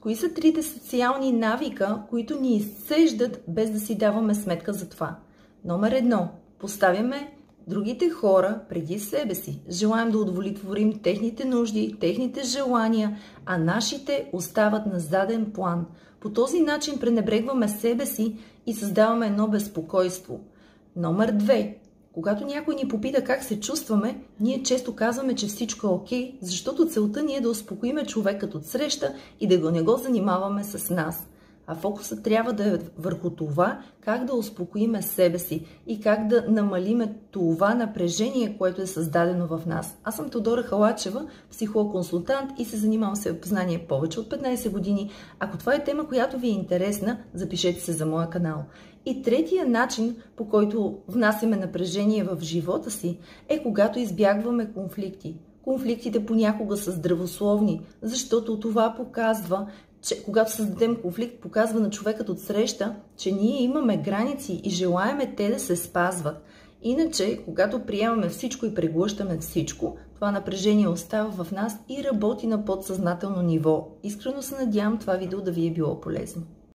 Кои са трите социални навика, които ни изцеждат без да си даваме сметка за това? Номер 1. Поставяме другите хора преди себе си. Желаем да удовлетворим техните нужди, техните желания, а нашите остават на заден план. По този начин пренебрегваме себе си и създаваме едно безпокойство. Номер 2. Когато някой ни попита как се чувстваме, ние често казваме, че всичко е окей, защото целта ни е да успокоиме човекът от среща и да не го занимаваме с нас. А фокусът трябва да е върху това, как да успокоиме себе си и как да намалиме това напрежение, което е създадено в нас. Аз съм Теодора Халачева, психолог-консултант и се занимавам с познание повече от 15 години. Ако това е тема, която ви е интересна, запишете се за моя канал. И третия начин, по който внасяме напрежение в живота си, е когато избягваме конфликти. Конфликтите понякога са здравословни, защото това показва, че когато създадем конфликт, показва на човекът от среща, че ние имаме граници и желаеме те да се спазват. Иначе, когато приемаме всичко и преглъщаме всичко, това напрежение остава в нас и работи на подсъзнателно ниво. Искрено се надявам това видео да ви е било полезно.